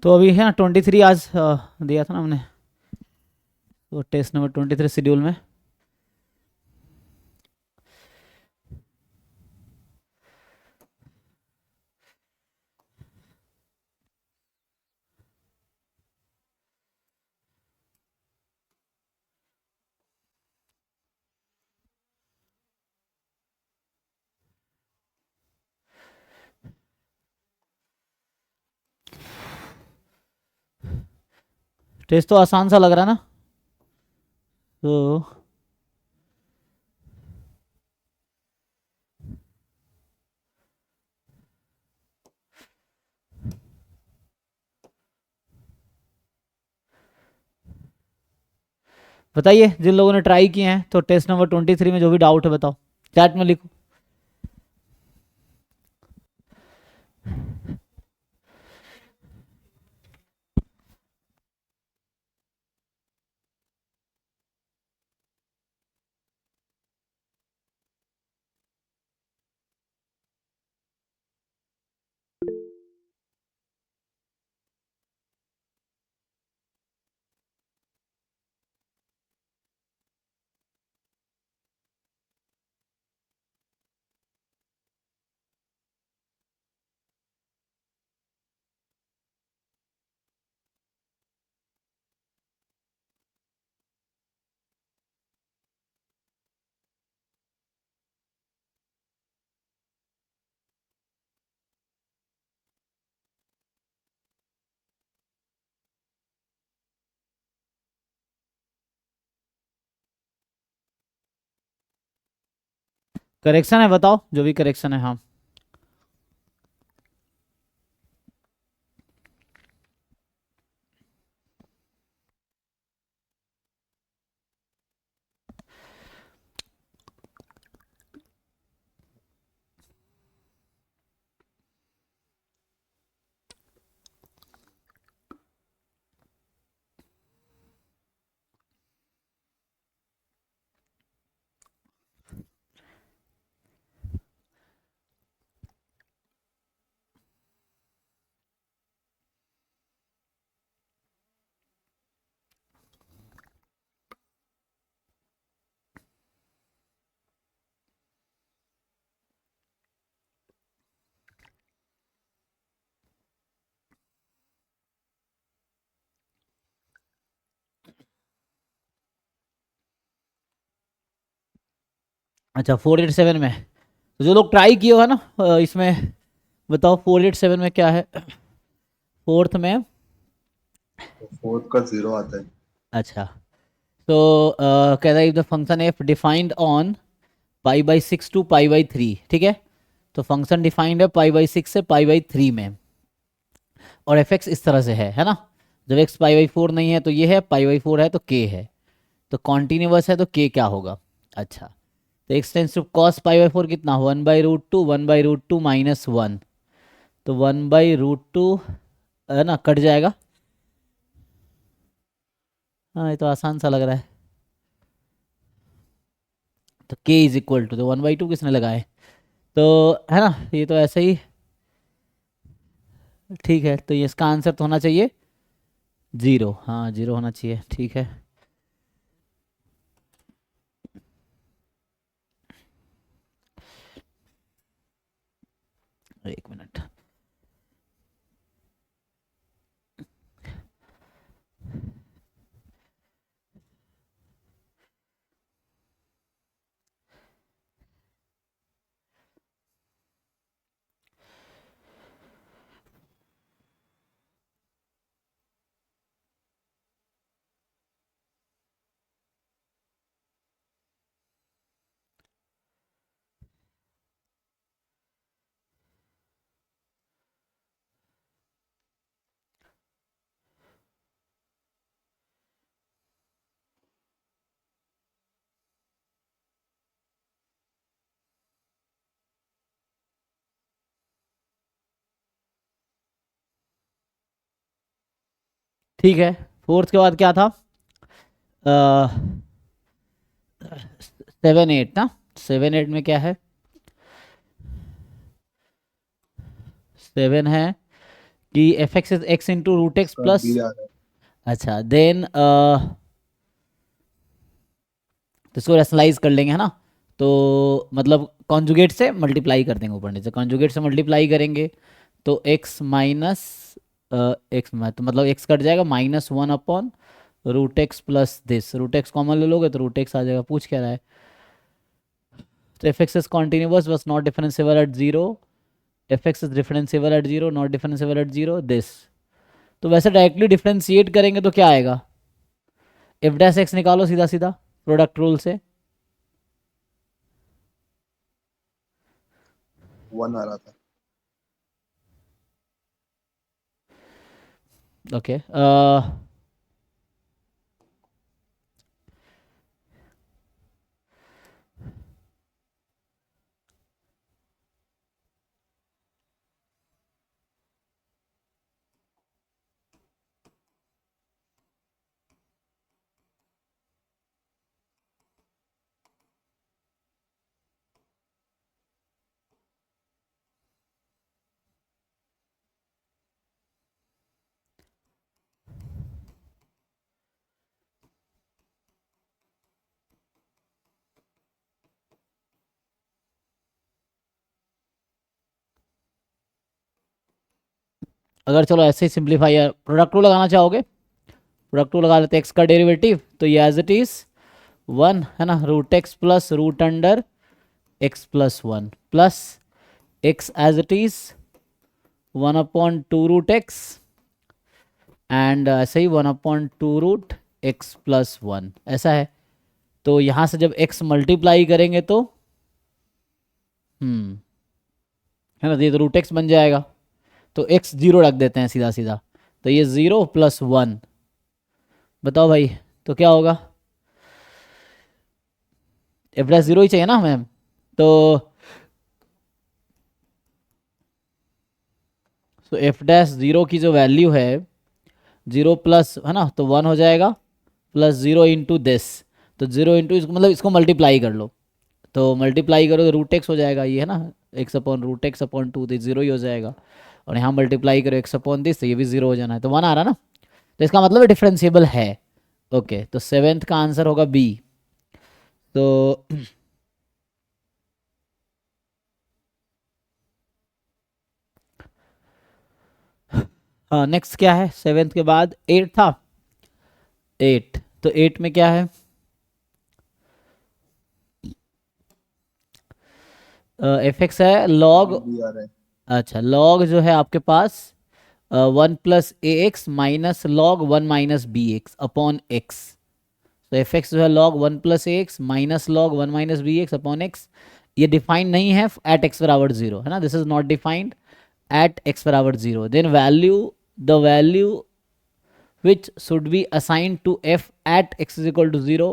तो अभी है ना 23 आज दिया था ना हमने, तो टेस्ट नंबर 23 शेड्यूल में। टेस्ट तो आसान सा लग रहा है ना, तो बताइए जिन लोगों ने ट्राई किए हैं, तो टेस्ट नंबर 23 में जो भी डाउट है बताओ, चैट में लिखो। करेक्शन है बताओ, जो भी करेक्शन है। हाँ, अच्छा 487 में, तो जो लोग ट्राई किए हो है ना, इसमें बताओ 487 में क्या है, फोर्थ में। फोर्थ का जीरो आता है। अच्छा, तो कह रहा है the function f defined on pi by 6 to pi by 3, ठीक है। तो फंक्शन डिफाइंड है पाई बाई 6 से पाई बाई 3 में, और एफ एक्स इस तरह से है ना। जब एक्स पाई बाई 4 नहीं है तो ये है, पाई बाई 4 है तो के है, तो कॉन्टिन्यूअस है तो के क्या होगा। अच्छा, तो x tends to cos pi by 4 कितना, 1/√2, 1/√2 माइनस 1, तो 1/√2 है ना, कट जाएगा। हाँ, ये तो आसान सा लग रहा है। तो के इज इक्वल टू, तो 1/2 किसने लगाए, तो है ना, ये तो ऐसे ही ठीक है। तो ये इसका आंसर तो होना चाहिए जीरो, हाँ जीरो होना चाहिए, ठीक है। एक मिनट। ठीक है, फोर्थ के बाद क्या था, 7 8 ना। 7 8 में क्या है, 7 है कि f x is x into root x इसका प्लस। बी आ रहा है। अच्छा देन तो इसको रैशनलाइज कर लेंगे है ना। तो मतलब कॉन्जुगेट से मल्टीप्लाई कर देंगे, ऊपर नीचे कॉन्जुगेट से मल्टीप्लाई करेंगे तो x माइनस एक्स में तो मतलब x कट जाएगा -1 upon root x plus this. Root x common ले लोगे तो रूट एक्स आ जाएगा। पूछ क्या रहा है? तो एफ एक्स इज कॉन्टिन्यूस बस not differentiable at zero. F x is differentiable at zero, not differentiable at zero this. तो वैसे डायरेक्टली डिफरेंशिएट करेंगे तो क्या आएगा? एफ डैश एक्स निकालो सीधा सीधा प्रोडक्ट रूल से। 1 आ रहा था। ओके अगर चलो ऐसे ही सिंप्लीफाई प्रोडक्ट रूल लगाना चाहोगे, प्रोडक्ट रूल लगा लेते हैं। एक्स का डेरिवेटिव तो ये एज इट इज 1 है ना, root x plus root under x plus 1 plus x as it is 1/2 root x and ऐसे ही 1/2 रूट एक्स प्लस 1 ऐसा है। तो यहाँ से जब x मल्टीप्लाई करेंगे तो है ना, ये तो रूट एक्स बन जाएगा। तो x जीरो रख देते हैं सीधा सीधा। तो ये 0 + 1। बताओ भाई तो क्या होगा? एफ डैश जीरो ही चाहिए ना हमें। तो एफ डैश जीरो की जो वैल्यू है 0 प्लस है ना, तो 1 हो जाएगा प्लस 0 इंटू दिस। तो 0 इंटू इसको मतलब इसको मल्टीप्लाई कर लो। तो मल्टीप्लाई करो तो रूट एक्स हो जाएगा ये है ना, x upon root x upon 2 तो जीरो ही हो जाएगा। और यहाँ मल्टीप्लाई करो एक्स अपॉन दिस तो ये भी जीरो हो जाना है, तो 1 आ रहा ना। तो इसका मतलब डिफरेंशिएबल है। ओके तो सेवेंथ का आंसर होगा बी। तो हाँ नेक्स्ट क्या है? सेवेंथ के बाद 8 था। 8 तो 8 में क्या है? एफ एक्स है इसका लॉग। भी बी आ रहा है। अच्छा लॉग जो है आपके पास 1 + ax minus log 1 - bx upon x. तो एफ एक्स जो है log 1 + ax minus log 1 - bx upon x. ये डिफाइंड नहीं है एट एक्स बराबर जीरो है ना, this is not defined at x बराबर zero. Then value, the value which should be assigned to f at x is equal to 0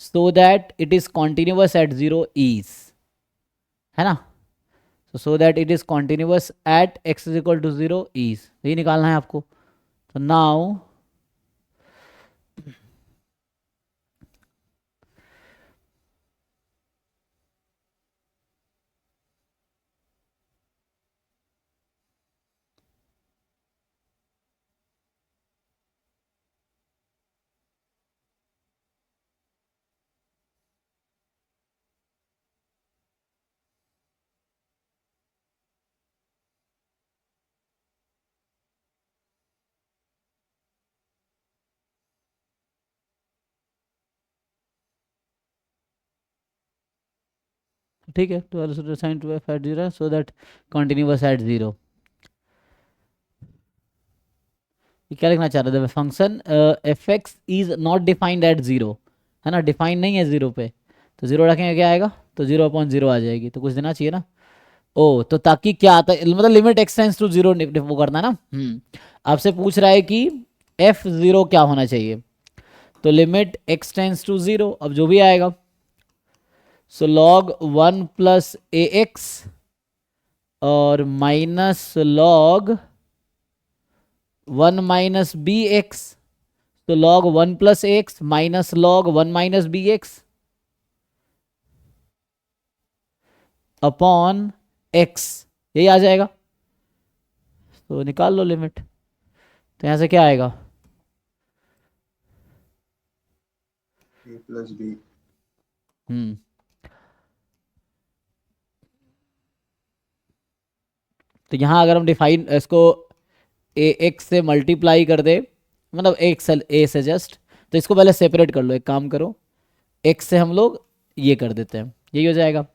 so that it is continuous at 0 is, है ना। so that it is continuous at x is equal to 0 is ये निकालना है आपको। तो now ठीक है, 12 sine two f at zero so that continuous at zero. ये क्या लिखना चाह रहे थे? Function f x is not defined at zero है ना, डिफाइंड नहीं है जीरो पे। तो जीरो रखेंगे क्या आएगा? तो 0/0 आ जाएगी, तो कुछ देना चाहिए ना। ओ तो ताकि क्या आता है मतलब लिमिट एक्सटेंस टू जीरो वो करना है ना। आपसे पूछ रहा है कि एफ जीरो क्या होना चाहिए। तो लिमिट एक्सटेंस टू जीरो, अब जो भी आएगा। सो लॉग 1 + ax और माइनस लॉग 1 - bx। तो log 1 + ax minus log 1 - bx upon x, यही आ जाएगा। तो निकाल लो लिमिट। तो यहाँ से क्या आएगा? ए प्लस बी। हम्म तो यहाँ अगर हम डिफाइन इसको ए एक्स से मल्टीप्लाई कर दे, मतलब एक्स ए से जस्ट, तो इसको पहले सेपरेट कर लो। एक काम करो, एक्स से हम लोग ये कर देते हैं, यही हो जाएगा।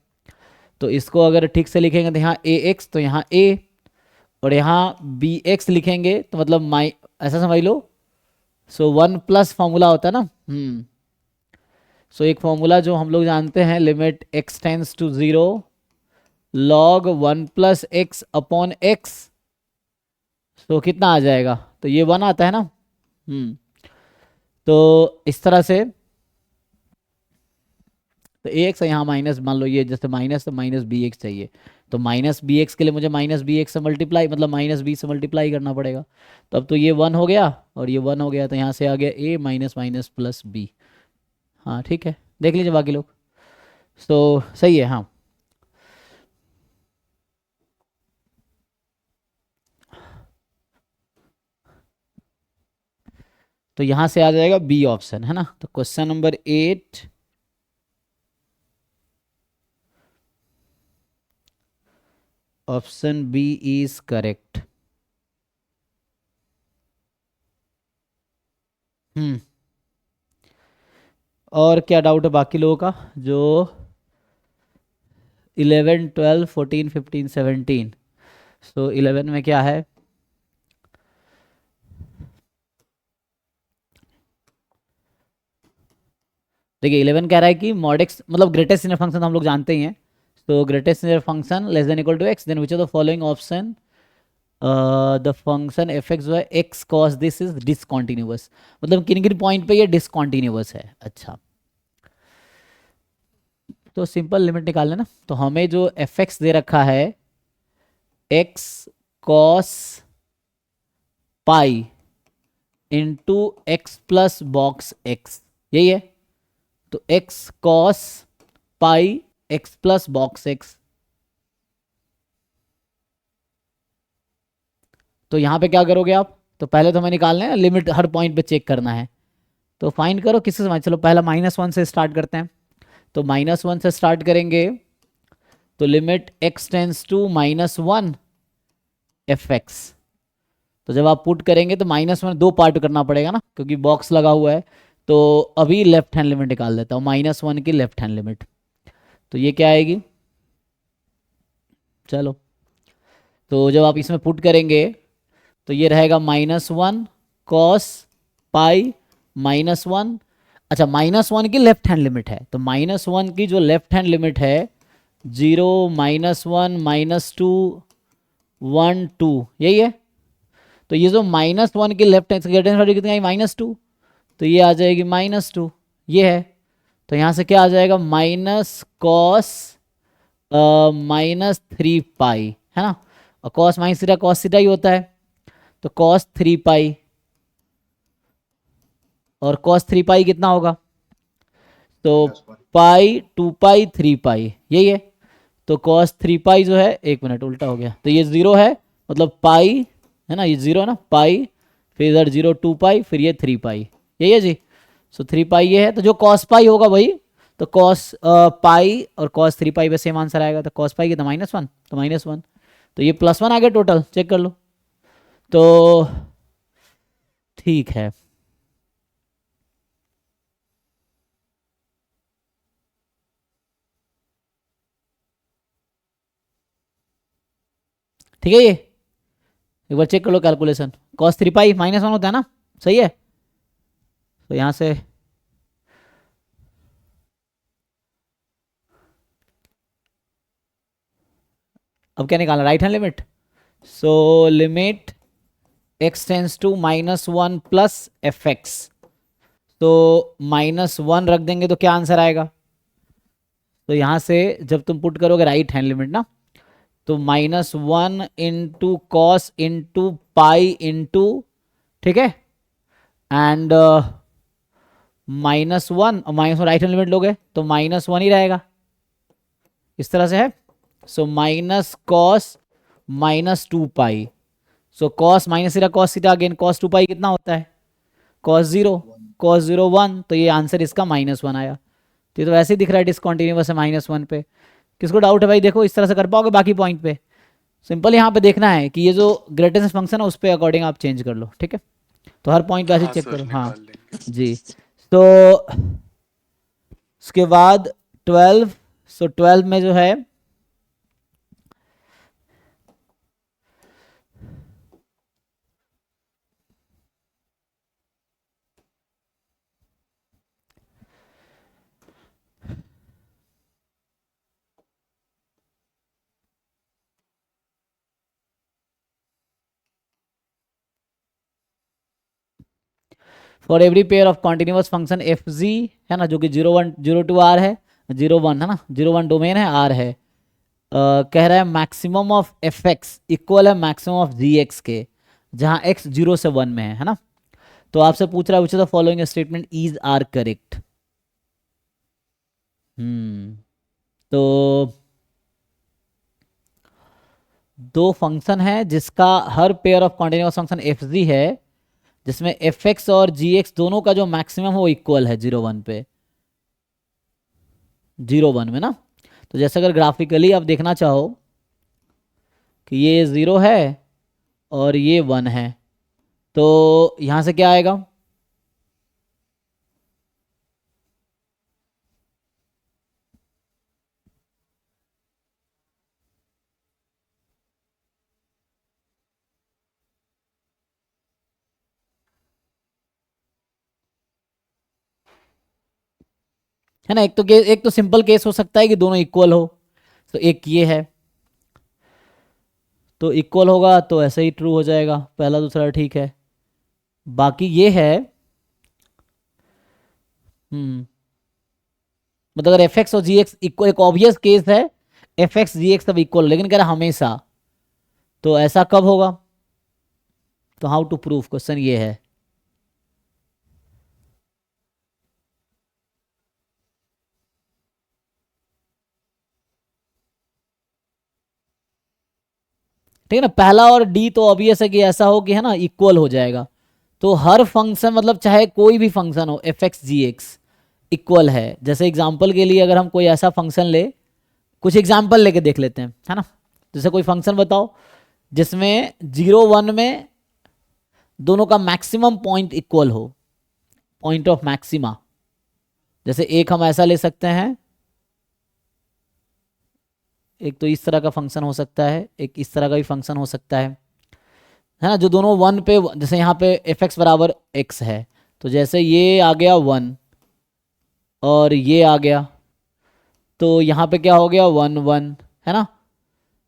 तो इसको अगर ठीक से लिखेंगे तो यहाँ ए एक्स, तो यहाँ ए, और यहाँ बी एक्स लिखेंगे तो मतलब माइ, ऐसा समझ लो। सो वन प्लस फॉर्मूला होता है ना। सो एक फॉर्मूला जो हम लोग जानते हैं, limit x tends to zero log one plus x upon x. तो कितना आ जाएगा? तो ये वन आता है ना। तो इस तरह से, तो ए एक्स यहाँ माइनस, मान लो ये जैसे माइनस, तो माइनस बी एक्स चाहिए। तो माइनस बी एक्स के लिए मुझे माइनस बी एक्स से मल्टीप्लाई, मतलब माइनस बी से मल्टीप्लाई करना पड़ेगा। तो अब तो ये वन हो गया और ये वन हो गया, तो यहाँ से आ गया ए माइनस माइनस प्लस बी। हाँ ठीक है, देख लीजिए बाकी लोग। तो सही है हाँ। तो यहाँ से आ जाएगा बी ऑप्शन, है ना। तो question number 8, option B is correct. हम्म और क्या डाउट है बाकी लोगों का? जो 11 12 14 15 17, सो 11 में क्या है? देखिए 11 कह रहा है कि मॉड एक्स मतलब ग्रेटेस्ट लिनियर फंक्शन हम लोग जानते ही हैं। तो greatest linear function less than equal to x, then which of the following option the function f x जो है x cos this is discontinuous, मतलब किन किन पॉइंट पे ये डिसकॉन्टिन्यूअस है। अच्छा, तो सिंपल लिमिट निकाल लेना। तो हमें जो एफ एक्स दे रखा है x cos pi into x plus box x, यही है। तो x cos pi x plus box x. तो यहाँ पे क्या करोगे आप? तो पहले तो हमें निकालना है लिमिट, हर पॉइंट पे चेक करना है। तो फाइंड करो किससे समझ, चलो पहला माइनस वन से स्टार्ट करते हैं। तो माइनस वन से स्टार्ट करेंगे, तो limit x tends to minus one f x. तो जब आप पुट करेंगे तो माइनस वन दो पार्ट करना पड़ेगा ना, क्योंकि बॉक्स लगा हुआ है। तो अभी लेफ्ट हैंड लिमिट निकाल देता हूँ, माइनस वन की लेफ्ट हैंड लिमिट। तो ये क्या आएगी? चलो, तो जब आप इसमें पुट करेंगे तो ये रहेगा minus one cos pi minus one. अच्छा, माइनस वन की लेफ्ट हैंड लिमिट है, तो माइनस वन की जो लेफ्ट हैंड लिमिट है, zero minus one minus two one two, यही है। तो ये जो माइनस वन की लेफ्ट हैंड कितनी आई? Minus two. तो ये आ जाएगी माइनस टू, ये है। तो यहाँ से क्या आ जाएगा? Minus cos minus three pi, है ना। और cos minus theta cos theta ही होता है, तो कॉस थ्री पाई। और कॉस थ्री पाई कितना होगा? तो minus one. Pi two pi three pi, यही है। तो कॉस थ्री पाई जो है, एक मिनट उल्टा हो गया, तो ये जीरो है, मतलब पाई, है ना, ये जीरो है ना, पाई, फिर इधर जीरो टू पाई, फिर ये थ्री पाई, यही है जी। सो थ्री पाई ये है, तो जो कॉस पाई होगा वही, तो कॉस पाई और कॉस थ्री पाई पे सेम आंसर आएगा। तो कॉस पाई कितना? माइनस वन, तो माइनस वन। तो ये प्लस वन आ गया टोटल, चेक कर लो। तो ठीक है, ठीक है। ये एक बार चेक कर लो calculation, cos three pi minus one होता है ना, सही है। तो यहाँ से अब क्या निकालना? Right hand limit. So limit x tends to minus one plus f x. तो माइनस वन रख देंगे तो क्या आंसर आएगा? तो यहाँ से जब तुम पुट करोगे राइट हैंड लिमिट ना, तो minus one into cos into pi into, ठीक है, एंड माइनस वन, और minus one right hand limit लोगे तो माइनस वन ही रहेगा, इस तरह से है। So minus cos minus two pi, so cos minus theta cos theta again cos 2 pi कितना होता है, कॉस 0, कॉस 0 1, तो ये आंसर इसका -1 आया। तो ये तो वैसे ही दिख रहा है डिसकंटिन्यूअस है -1 पे। किसको डाउट है भाई, देखो इस तरह से कर पाओगे बाकी पॉइंट पे। सिंपल यहाँ पे देखना है कि ये जो ग्रेटेस्ट फंक्शन है उस पर अकॉर्डिंग आप चेंज कर लो, ठीक है। तो हर पॉइंट पे ऐसे हाँ चेक सर करो। हाँ निकाल लेंगे। जी। तो उसके बाद 12, सो 12 में जो है for every pair of continuous function f g है ना, जो कि 0 1 0 2 आर है, 0 1 है ना, 0 1 डोमेन है, आर है। कह रहा है maximum of F x equal है मैक्सिमम ऑफ जी एक्स के, जहाँ एक्स 0 से 1 में है ना। तो आपसे पूछ रहा है which of the following statement is are correct. तो दो फंक्शन है जिसका हर pair of continuous function f g है, जिसमें एफ एक्स और जी एक्स दोनों का जो मैक्सिमम है वो इक्वल है 0 1 पे, 0 1 में ना। तो जैसे अगर ग्राफिकली आप देखना चाहो कि ये 0 है और ये 1 है, तो यहाँ से क्या आएगा, है ना। एक तो सिंपल केस हो सकता है कि दोनों इक्वल हो, तो एक ये है, तो इक्वल होगा तो ऐसे ही ट्रू हो जाएगा, पहला दूसरा ठीक है। बाकी ये है मतलब अगर एफ एक्स और जी एक्स इक्वल, एक ऑब्वियस केस है एफ एक्स जी एक्स सब इक्वल, लेकिन कह रहा हमेशा, तो ऐसा कब होगा। तो हाउ टू प्रूव, क्वेश्चन ये है। ठीक है ना, पहला और डी तो ऑब्वियस है कि ऐसा हो कि है ना इक्वल हो जाएगा। तो हर फंक्शन मतलब चाहे कोई भी फंक्शन हो एफ एक्स जी एक्स इक्वल है। जैसे एग्जांपल के लिए अगर हम कोई ऐसा फंक्शन ले, कुछ एग्जांपल लेके देख लेते हैं, है ना। जैसे कोई फंक्शन बताओ जिसमें 0 1 में दोनों का मैक्सिमम पॉइंट इक्वल हो, पॉइंट ऑफ मैक्सिमा। जैसे एक हम ऐसा ले सकते हैं, एक तो इस तरह का फंक्शन हो सकता है, एक इस तरह का भी फंक्शन हो सकता है ना, जो दोनों 1 पे, जैसे यहाँ पे एफ एक्स बराबर एक्स है, तो जैसे ये आ गया 1 और ये आ गया, तो यहाँ पे क्या हो गया 1 1, है ना।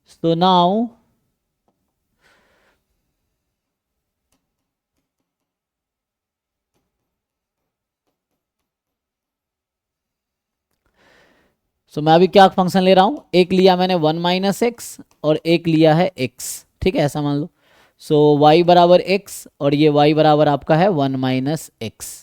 सो नाउ मैं अभी क्या फंक्शन ले रहा हूं, एक लिया मैंने 1 माइनस एक्स और एक लिया है x, ठीक है, ऐसा मान लो। सो y बराबर x और ये y बराबर आपका है 1 माइनस एक्स।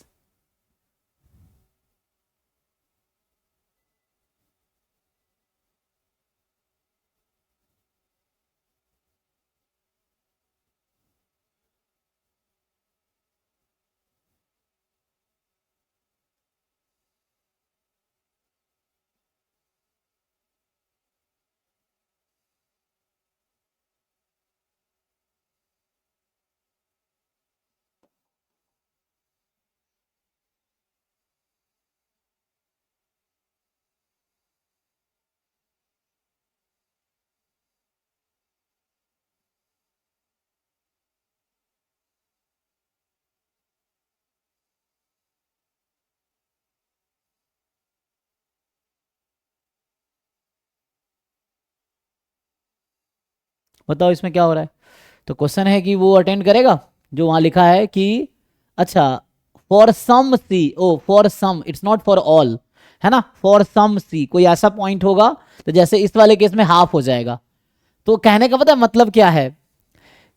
बताओ इसमें क्या हो रहा है। तो क्वेश्चन है कि वो अटेंड करेगा जो वहां लिखा है कि, अच्छा, for some c, oh for some, it's not for all, है ना, फॉर सम सी कोई ऐसा पॉइंट होगा, तो जैसे इस वाले केस में हाफ हो जाएगा। तो कहने का पता है मतलब क्या है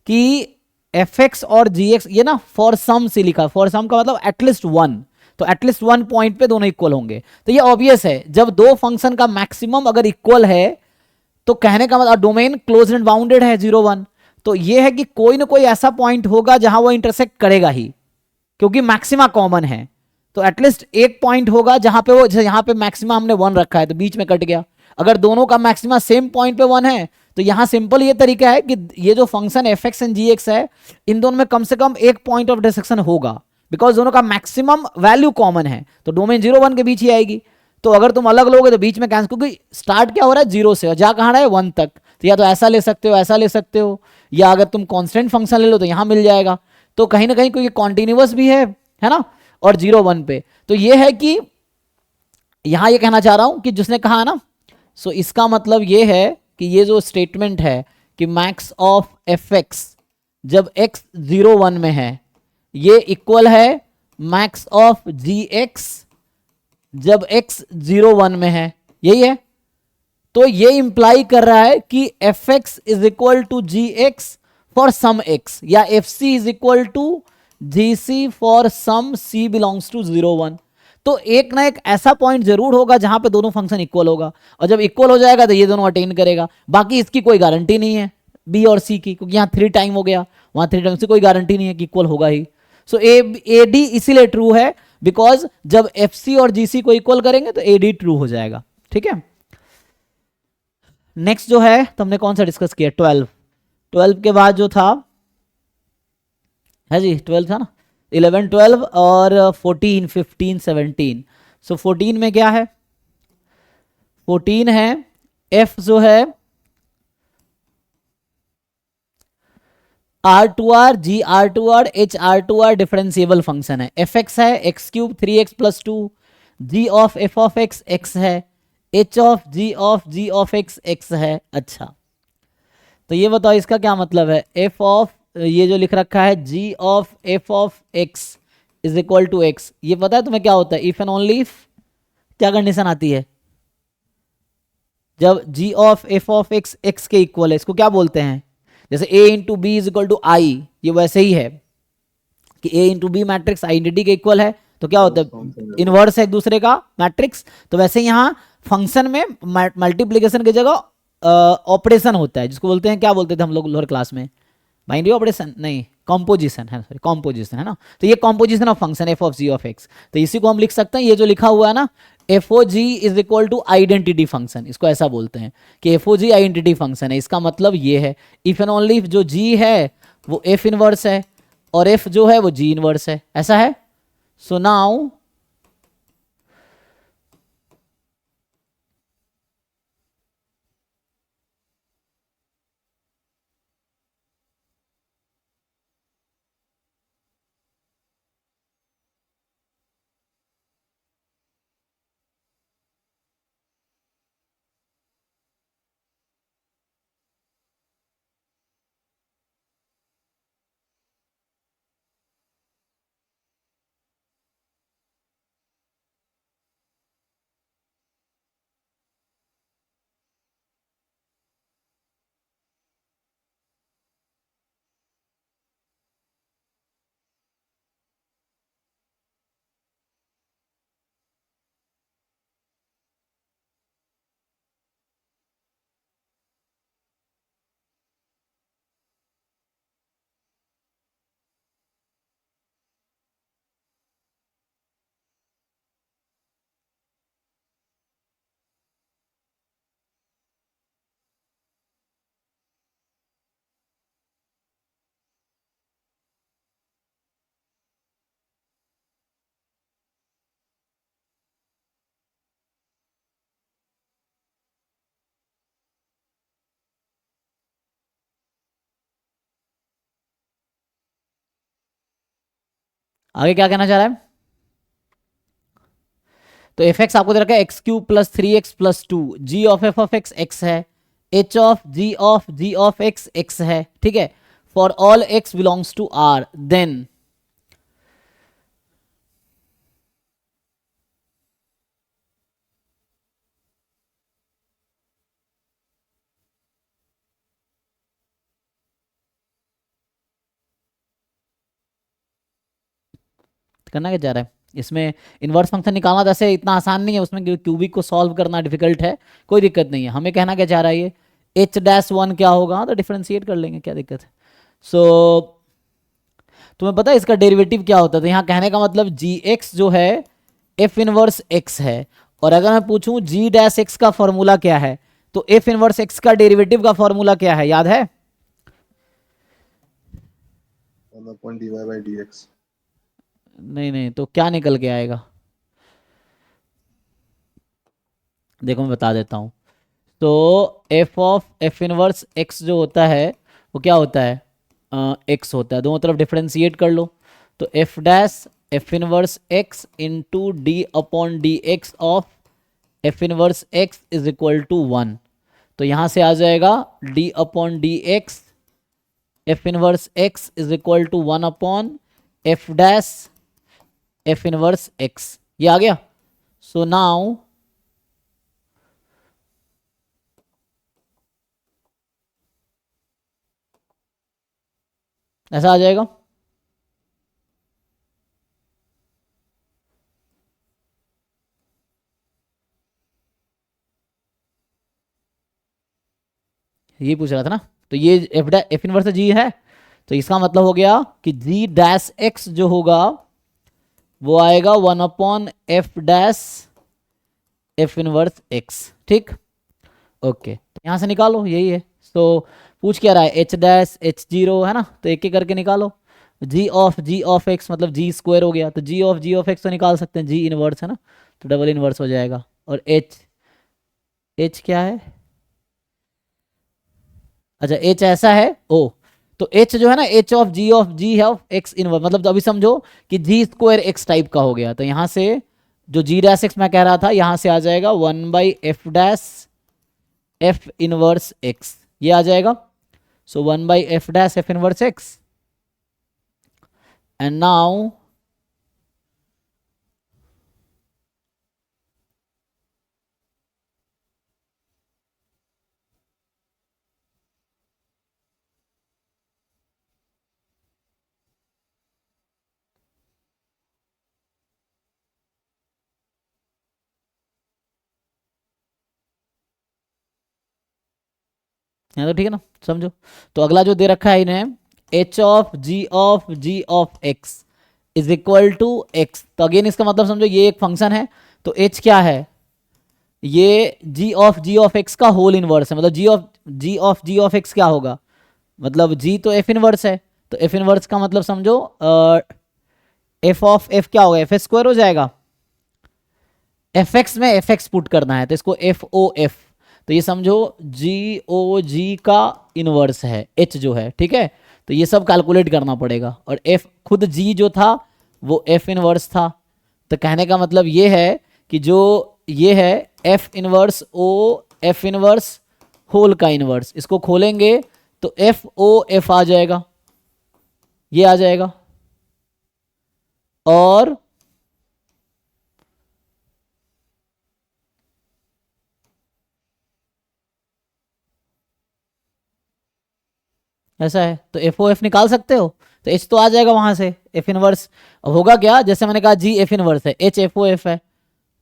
कि एफ एक्स और जी एक्स, ये ना फॉर सम सी लिखा, फॉर सम का मतलब एटलीस्ट 1, तो एटलीस्ट 1 पॉइंट पे दोनों इक्वल होंगे। तो ये ऑब्वियस है, जब दो फंक्शन का मैक्सिमम अगर इक्वल है, तो कहने का मतलब डोमेन क्लोज एंड बाउंडेड है 0 1, तो ये है कि कोई ना कोई ऐसा पॉइंट होगा जहां वो इंटरसेक्ट करेगा ही, क्योंकि मैक्सिमा कॉमन है। तो एटलीस्ट एक पॉइंट होगा जहां पे वो, जैसे यहां पे मैक्सिमा हमने 1 रखा है तो बीच में कट गया। अगर दोनों का मैक्सिमा सेम पॉइंट पे 1 है तो यहां सिंपल ये तरीका है कि ये जो function f x and g x है, इन दोनों में कम से कम एक पॉइंट ऑफ इंटरसेक्शन होगा, बिकॉज दोनों का मैक्सिमम वैल्यू कॉमन है, तो डोमेन 0 1 के बीच ही आएगी। तो अगर तुम अलग लोगे तो बीच में कैंसिल, क्योंकि स्टार्ट क्या हो रहा है 0 से और जा कहाँ रहा है 1 तक, तो या तो ऐसा ले सकते हो, ऐसा ले सकते हो, या अगर तुम कांस्टेंट फंक्शन ले लो तो यहां मिल जाएगा। तो कहीं ना कहीं क्योंकि कॉन्टिन्यूअस भी है ना, और 0 1 पे, तो ये है कि यहां ये कहना चाह रहा हूं कि जिसने कहा है ना, सो इसका मतलब ये है कि ये जो स्टेटमेंट है कि मैक्स ऑफ एफ एक्स जब x 0 1 में है, ये इक्वल है मैक्स ऑफ जी एक्स जब x 0 1 में है, यही है। तो ये इंप्लाई कर रहा है कि f x is equal to g x for some x, या f c is equal to g c for some c belongs to 0 1। तो एक ना एक ऐसा पॉइंट जरूर होगा जहां पे दोनों फंक्शन इक्वल होगा, और जब इक्वल हो जाएगा तो ये दोनों अटेन करेगा। बाकी इसकी कोई गारंटी नहीं है बी और सी की, क्योंकि यहाँ 3 टाइम हो गया, वहां 3 टाइम से कोई गारंटी नहीं है कि इक्वल होगा ही। सो ए डी इसीलिए ट्रू है बिकॉज जब एफ सी और जी सी को इक्वल करेंगे तो ए डी ट्रू हो जाएगा। ठीक है, नेक्स्ट जो है तुमने कौन सा डिस्कस किया, 12 के बाद जो था है जी 12 था ना, 11 12 और 14 15 17। सो 14 में क्या है, 14 है f जो है R2R G R2R H R2R differentiable function है, एफ एक्स है x cube 3x + 2, g of f of x x है, h of g of x x है। अच्छा, तो ये बताओ इसका क्या मतलब है, f ऑफ ये जो लिख रखा है g of f of x is equal to x, ये पता है तुम्हें क्या होता है, इफ एंड ओनली इफ क्या कंडीशन आती है, जब g of f of x x के इक्वल है, इसको क्या बोलते हैं, जैसे a into B is equal to I, ये वैसे ही है कि a into B matrix identity के इक्वल है, तो क्या होता है इनवर्स है एक दूसरे का मैट्रिक्स। तो वैसे यहाँ फंक्शन में मल्टीप्लीकेशन की जगह ऑपरेशन होता है, जिसको बोलते हैं, क्या बोलते थे हम लोग लोअर क्लास में, बाइनरी ऑपरेशन नहीं, कॉम्पोजिशन है, सॉरी कॉम्पोजिशन है ना। तो ये composition of function f of g of x, तो इसी को हम लिख सकते हैं, ये जो लिखा हुआ है ना f o g is equal to identity function, इसको ऐसा बोलते हैं कि f o g identity function है। इसका मतलब ये है इफ एंड ओनली इफ जो जी है वो एफ इनवर्स है और एफ जो है वो जी इनवर्स है, ऐसा है। सो नाउ आगे क्या कहना चाह रहा है, तो एफ एक्स आपको दे रखा है x cube plus 3x plus 2, g of f of x x है, h of g of x x है, ठीक है, for all x belongs to R, then करना क्या चाह रहा है इसमें, इनवर्स फंक्शन निकालना जैसे इतना आसान नहीं है, उसमें क्यूबिक को सॉल्व करना डिफिकल्ट है, कोई दिक्कत नहीं है। हमें कहना क्या चाह रहा है ये h-1 क्या होगा, तो डिफरेंशिएट कर लेंगे, क्या दिक्कत है। सो तुम्हें पता है इसका डेरिवेटिव क्या होता था? यहाँ कहने का मतलब जी एक्स जो है एफ इनवर्स एक्स है, और अगर मैं पूछूं जी डैश एक्स का फॉर्मूला क्या है, तो एफ इनवर्स एक्स का डेरिवेटिव का फॉर्मूला क्या है, याद है? 1/dy/dx। नहीं नहीं, तो क्या निकल के आएगा? देखो मैं बता देता हूं। तो F of f inverse x जो होता है वो क्या होता है? एक्स होता है। दोनों तरफ डिफरेंशिएट कर लो, तो f dash f inverse x into d upon d x of f inverse x is equal to 1। तो यहाँ से आ जाएगा d upon d x f inverse x is equal to 1 upon f dash f inverse x. ये आ गया। So now ऐसा आ जाएगा। ये पूछ रहा था ना, तो ये एफ इनवर्स जी है, तो इसका मतलब हो गया कि जी डैश एक्स जो होगा वो आएगा 1 upon f dash f inverse x. ठीक, ओके, तो यहां से निकालो, यही है। तो पूछ क्या रहा है? एच डैश एच जीरो है ना, तो एक एक करके निकालो। जी ऑफ एक्स मतलब जी स्क्वायर हो गया, तो जी ऑफ एक्स तो निकाल सकते हैं, जी इनवर्स है ना, तो डबल इनवर्स हो जाएगा। और एच, एच क्या है? अच्छा एच ऐसा है ओ, तो एच जो है ना, एच ऑफ जी है ऑफ एक्स इनवर्स, मतलब तो अभी समझो कि जी स्क्वायर एक्स टाइप का हो गया। तो यहां से जो जी डैश एक्स मैं कह रहा था, यहां से आ जाएगा 1/एफ डैश एफ इनवर्स एक्स, ये आ जाएगा। सो 1/एफ dash f inverse x, and now यहाँ तो ठीक है ना, समझो। तो अगला जो दे रखा है इन्हें, h of g of x is equal to x, तो अगेन इसका मतलब समझो ये एक फंक्शन है, तो एच क्या है? ये जी ऑफ एक्स का होल इनवर्स है, मतलब जी ऑफ एक्स क्या होगा? मतलब जी तो एफ इनवर्स है, तो एफ इनवर्स का मतलब समझो एफ ऑफ एफ क्या होगा? एफ एस स्क्वायर हो जाएगा। एफ एक्स में एफ एक्स पुट करना है, तो इसको एफ ओ एफ, तो ये समझो जी ओ जी का इनवर्स है एच जो है, ठीक है। तो ये सब कैलकुलेट करना पड़ेगा, और एफ खुद जी जो था वो एफ इनवर्स था। तो कहने का मतलब ये है कि जो ये है f inverse o f inverse whole का इनवर्स, इसको खोलेंगे तो एफ ओ एफ आ जाएगा, ये आ जाएगा। और ऐसा है, तो एफ ओ एफ निकाल सकते हो, तो एच तो आ जाएगा वहां से एफ इनवर्स। अब होगा क्या, जैसे मैंने कहा जी एफ इनवर्स है, एच एफ ओ एफ है,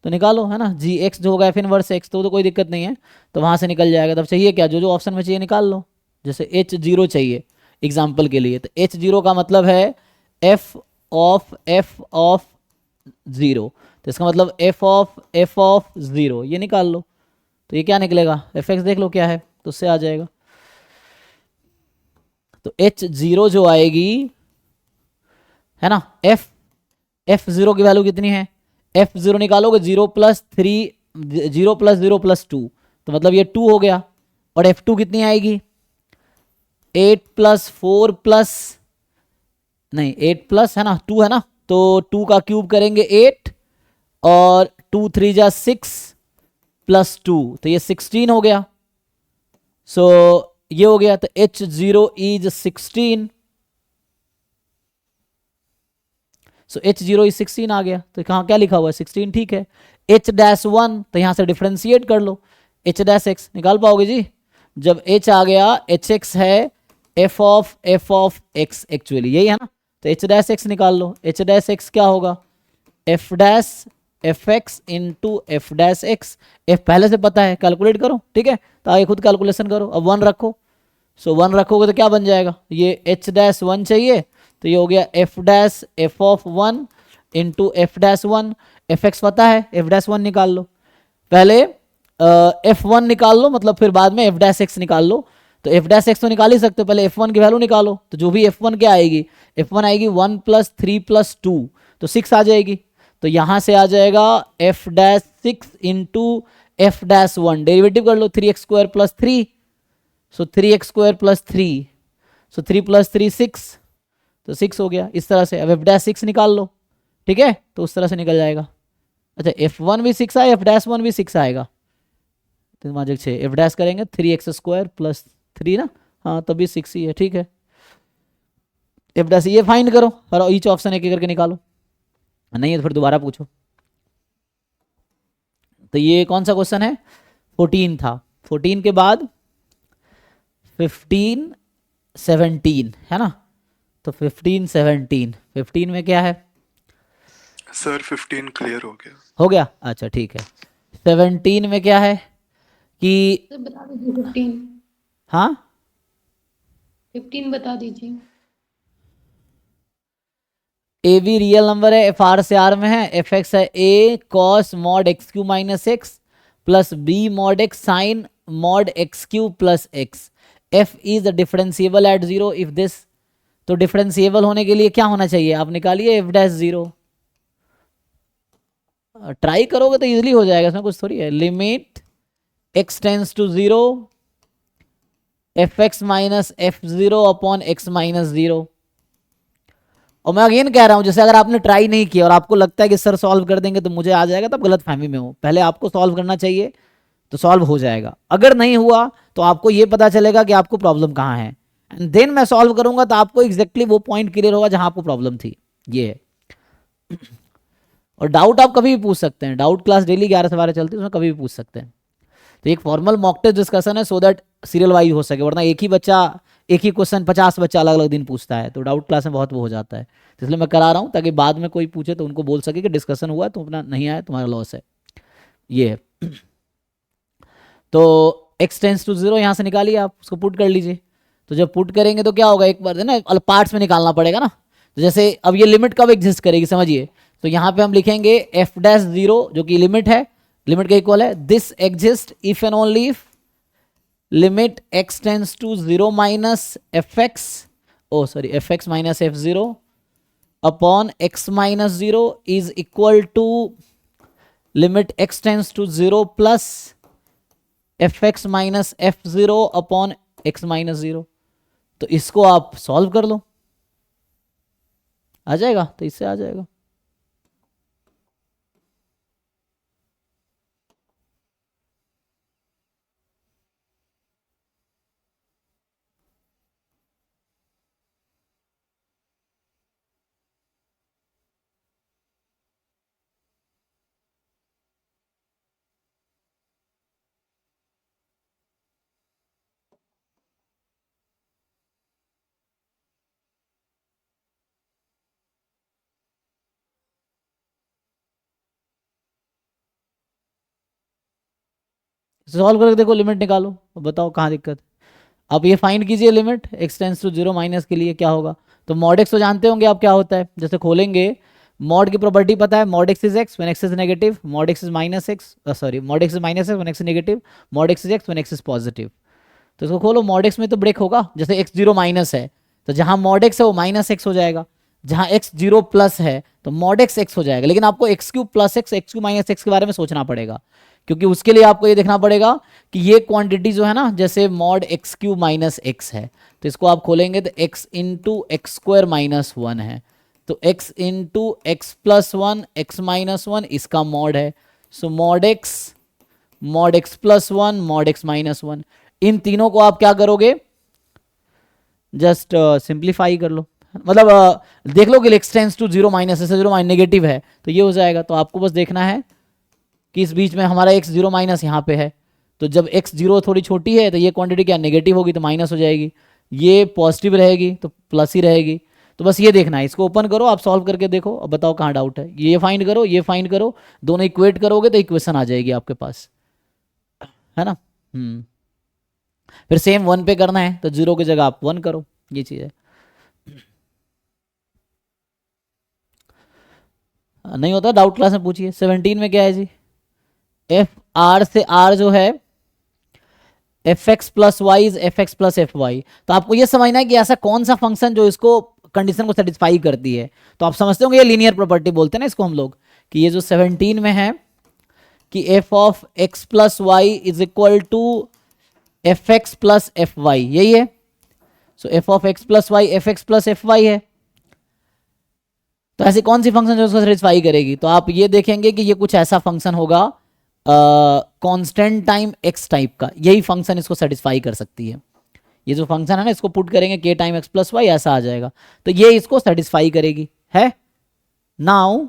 तो निकालो, है ना। जी एक्स जो होगा एफ इनवर्स एक्स, तो कोई दिक्कत नहीं है, तो वहां से निकल जाएगा। तब चाहिए क्या, जो जो ऑप्शन में चाहिए निकाल लो। जैसे एच जीरो चाहिए एग्जाम्पल के लिए, तो एच जीरो का मतलब है एफ ऑफ जीरो, तो इसका मतलब एफ ऑफ जीरो, ये निकाल लो। तो ये क्या निकलेगा, एफ एक्स देख लो क्या है, तो उससे आ जाएगा। तो एच जीरो जो आएगी, है ना, एफ जीरो की वैल्यू कितनी है? एफ जीरो निकालोगे 0+3, 0+0+2, तो मतलब ये 2 हो गया। और एफ टू कितनी आएगी? 8+4 नहीं 8+ है ना, 2 है ना, तो 2 का क्यूब करेंगे 8, और 2 3 जा 6 +2, तो ये 16 हो गया। सो ये हो गया, तो H zero is 16। So H zero is 16 आ गया, तो कहाँ क्या लिखा हुआ है? 16, ठीक है। एच डैश वन, तो यहां से डिफ्रेंशिएट कर लो, एच डैश एक्स निकाल पाओगे जी? जब एच आ गया, एच एक्स है एफ ऑफ एक्स, एक्चुअली यही है ना, तो एच डैश एक्स निकाल लो। एच डैश एक्स क्या होगा? F dash F x into F dash x, F पहले से पता है, कैलकुलेट करो, ठीक है, तो आगे खुद कैलकुलेशन करो। अब 1 रखो, सो 1 रखोगे तो क्या बन जाएगा, ये एच डैश 1 चाहिए, तो ये हो गया F dash F of 1 into F dash 1। F x पता है, एफ डैश 1 निकाल लो पहले, एफ 1 निकाल लो, मतलब फिर बाद में एफ डैश एक्स निकाल लो। तो एफ डैश एक्स तो निकाल ही सकते हो, पहले एफ 1 की वैल्यू निकालो, तो जो भी एफ 1 क्या आएगी, एफ 1 आएगी 1 प्लस 3 प्लस 2, तो 6 आ जाएगी। तो यहां से आ जाएगा F dash 6 into F dash 1, derivative कर लो, 3x² प्लस 3, सो 3x² प्लस 3, सो 3 प्लस 3 6, तो 6 हो गया। इस तरह से अब एफ डैश 6 निकाल लो, ठीक है, तो उस तरह से निकल जाएगा। अच्छा एफ 1 भी 6 आए, एफ डैश 1 भी 6 आएगा, तो माजिक 6, एफ डैश करेंगे 3x² प्लस 3 ना, हाँ तभी 6 ही है, ठीक है। एफ डैश ये फाइंड करो और ईच ऑप्शन एक एक करके निकालो, नहीं है तो फिर दोबारा पूछो। तो ये कौन सा क्वेश्चन है, 14 था। 14 के बाद 15 17 है ना, तो 15 17, 15 में क्या है, सर 15 क्लियर हो गया। हो गया, अच्छा ठीक है। 17 में क्या है कि, सर बता दीजिए 15। हाँ 15 बता दीजिए। ए बी रियल नंबर है, एफ आर से आर में है, एफ एक्स है A cos mod x cube minus x plus B mod x sine mod x cube plus x. F is differentiable at zero if this, तो differentiable होने के लिए क्या होना चाहिए, आप निकालिए एफ डैश जीरो, ट्राई करोगे तो इजीली हो जाएगा, इसमें कुछ थोड़ी है। Limit x tends to zero f x minus f zero upon x minus zero. और मैं अगेन कह रहा हूं, जैसे अगर आपने ट्राई नहीं किया और आपको लगता है कि सर सॉल्व कर देंगे तो मुझे आ जाएगा, तब गलत फहमी में हो। पहले आपको सॉल्व करना चाहिए तो सॉल्व हो जाएगा, अगर नहीं हुआ तो आपको ये पता चलेगा कि आपको प्रॉब्लम कहाँ है, एंड देन मैं सॉल्व करूंगा तो आपको एग्जैक्टली वो पॉइंट क्लियर होगा जहां आपको प्रॉब्लम थी, ये है। और डाउट आप कभी भी पूछ सकते हैं, डाउट क्लास डेली 11 से 12 चलती है, उसमें कभी भी पूछ सकते हैं। तो एक फॉर्मल मॉक टेस्ट डिस्कशन है, सो दैट सीरियल वाइज हो सके, वरना एक ही बच्चा एक ही क्वेश्चन 50 बच्चा अलग अलग दिन पूछता है, तो डाउट क्लास में बहुत वो हो जाता है। तो इसलिए मैं करा रहा हूँ ताकि बाद में कोई पूछे तो उनको बोल सके कि डिस्कशन हुआ, तो अपना नहीं आया तुम्हारा लॉस है, ये है। तो एक्स टेंस टू जीरो यहाँ से निकालिए, आप उसको पुट कर लीजिए। तो जब पुट करेंगे तो क्या होगा, एक बार है ना पार्ट्स में निकालना पड़ेगा ना, तो जैसे अब ये लिमिट कब एग्जिस्ट करेगी समझिए, तो यहाँ पे हम लिखेंगे एफ डैश जीरो जो कि लिमिट है, लिमिट का इक्वल है this exist if and only if limit x tends to zero minus f x, oh sorry f x minus f zero upon x minus zero is equal to limit x tends to zero plus f x minus f zero upon x minus zero. तो इसको आप solve कर लो, आ जाएगा, तो इससे आ जाएगा। Solve करके देखो, लिमिट निकालो, बताओ कहाँ दिक्कत। अब ये फाइंड कीजिए limit x tends to zero minus के लिए क्या होगा। तो मॉड एक्स तो जानते होंगे आप क्या होता है, जैसे खोलेंगे मॉड की प्रॉपर्टी पता है, mod x is x when x is negative, mod x is minus x, sorry mod x is minus x when x is negative, mod x is x when x is positive. तो इसको खोलो, mod x में तो break होगा, जैसे x zero minus है तो जहां मॉड एक्स है वो माइनस एक्स हो जाएगा, जहां एक्स जीरो प्लस है तो मॉड एक्स एक्स हो जाएगा। लेकिन आपको x cube plus x, x cube minus x के बारे में सोचना पड़ेगा, क्योंकि उसके लिए आपको ये देखना पड़ेगा कि ये क्वांटिटी जो है ना, जैसे mod x cube minus x है, तो इसको आप खोलेंगे तो x into x square minus one है, तो x into x plus one x minus one इसका मॉड है। So mod x plus one, mod x minus one, इन तीनों को आप क्या करोगे, जस्ट सिंप्लीफाई कर लो, मतलब देख लो कि x tends to zero minus ऐसे जीरो माइनस नेगेटिव है तो ये हो जाएगा। तो आपको बस देखना है कि इस बीच में हमारा एक्स जीरो माइनस यहाँ पे है, तो जब एक्स जीरो थोड़ी छोटी है तो ये क्वांटिटी क्या नेगेटिव होगी तो माइनस हो जाएगी, ये पॉजिटिव रहेगी तो प्लस ही रहेगी। तो बस ये देखना है, इसको ओपन करो, आप सॉल्व करके देखो और बताओ कहाँ डाउट है। ये फाइंड करो, ये फाइंड करो, दोनों इक्वेट करोगे तो इक्वेशन आ जाएगी आपके पास, है ना। फिर सेम 1 पे करना है तो 0 की जगह आप 1 करो, ये चीज़ है। नहीं होता डाउट क्लास में पूछिए। 17 में क्या है जी, एफ आर से आर जो है f x plus y is f x plus f y. तो आपको ये समझना है कि ऐसा कौन सा फंक्शन जो इसको कंडीशन को सेटिस्फाई करती है। तो आप समझते होंगे ये लीनियर प्रॉपर्टी बोलते हैं ना इसको हम लोग, कि ये जो 17 में है कि f of x plus y is equal to f x plus f y, यही है। So f of x plus y f x plus f y है। तो ऐसी कौन सी फंक्शन जो उसको सेटिस्फाई करेगी, तो आप ये देखेंगे कि ये कुछ ऐसा फंक्शन होगा कांस्टेंट टाइम एक्स टाइप का, यही फंक्शन इसको सेटिस्फाई कर सकती है। ये जो फंक्शन है ना इसको पुट करेंगे के टाइम एक्स प्लस वाई, ऐसा आ जाएगा, तो ये इसको सेटिस्फाई करेगी है। नाउ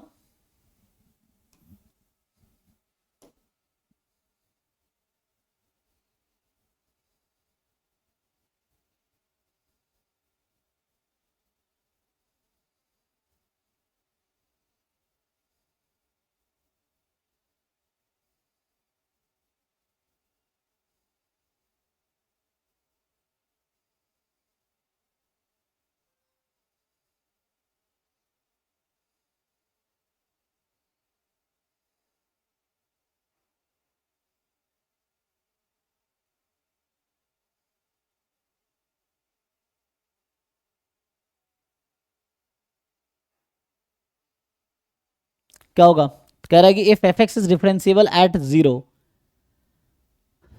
क्या होगा, कह रहा है कि if f x is differentiable at 0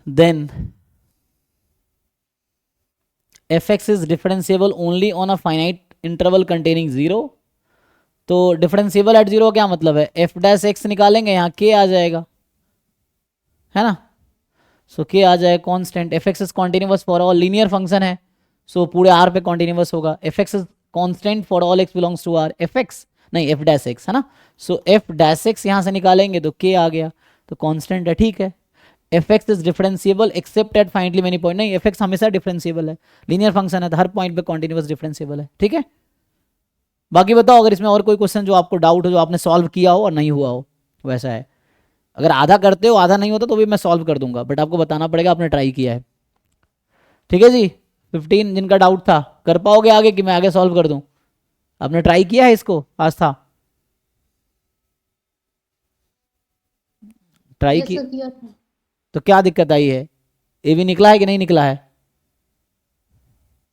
then f x is differentiable only on a finite interval containing 0। तो डिफरेंशिएबल एट 0 क्या मतलब है, एफ डैश एक्स निकालेंगे यहाँ के आ जाएगा, है ना। सो के आ जाए constant, f x is continuous for all, linear function है, सो पूरे आर पे कॉन्टिन्यूस होगा। F x is constant for all x belongs to R, f x नहीं एफ डैश एक्स, है ना। सो एफ डैश एक्स यहाँ से निकालेंगे तो के आ गया, तो कांस्टेंट है, ठीक है। F x is differentiable accept eight finally many point, नहीं एफ एक्स हमेशा डिफरेंशिएबल है, लीनियर फंक्शन है तो हर पॉइंट पे कॉन्टिन्यूस डिफरेंशिएबल है, ठीक है। बाकी बताओ अगर इसमें और कोई क्वेश्चन जो आपको डाउट हो, जो आपने सॉल्व किया हो और नहीं हुआ हो, वैसा है। अगर आधा करते हो आधा नहीं होता तो भी मैं सॉल्व कर दूंगा, बट आपको बताना पड़ेगा आपने ट्राई किया है, ठीक है जी। 15 जिनका डाउट था कर पाओगे आगे कि मैं आगे सॉल्व कर दूं, आपने ट्राई किया है इसको आज था, ट्राई की, ऐसा किया था। तो क्या दिक्कत आई है, ये भी निकला है कि नहीं निकला है।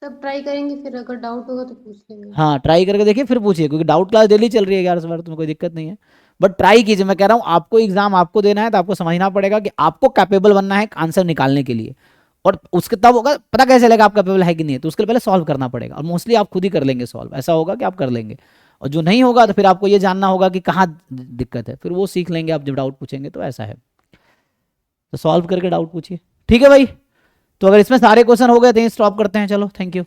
सब ट्राई करेंगे, फिर अगर डाउट होगा तो पूछ लेंगे। हाँ ट्राई करके देखिए फिर पूछिए, क्योंकि डाउट क्लास डेली चल रही है 11 से 12, तुम्हें कोई दिक्कत नहीं है, बट ट्राई कीजिए। मैं कह रहा हूँ आपको एग्जाम आपको देना है तो आपको समझना पड़ेगा कि आपको कैपेबल बनना है आंसर निकालने के लिए, और उसके तब होगा पता कैसे चलेगा आप कैपेबल है कि नहीं है, तो उसके लिए पहले सॉल्व करना पड़ेगा, और मोस्टली आप खुद ही कर लेंगे सॉल्व, ऐसा होगा कि आप कर लेंगे। और जो नहीं होगा तो फिर आपको ये जानना होगा कि कहाँ दिक्कत है, फिर वो सीख लेंगे आप जब डाउट पूछेंगे, तो ऐसा है। तो सॉल्व करके डाउट पूछिए, ठीक है भाई। तो अगर इसमें सारे क्वेश्चन हो गए तो स्टॉप करते हैं, चलो थैंक यू।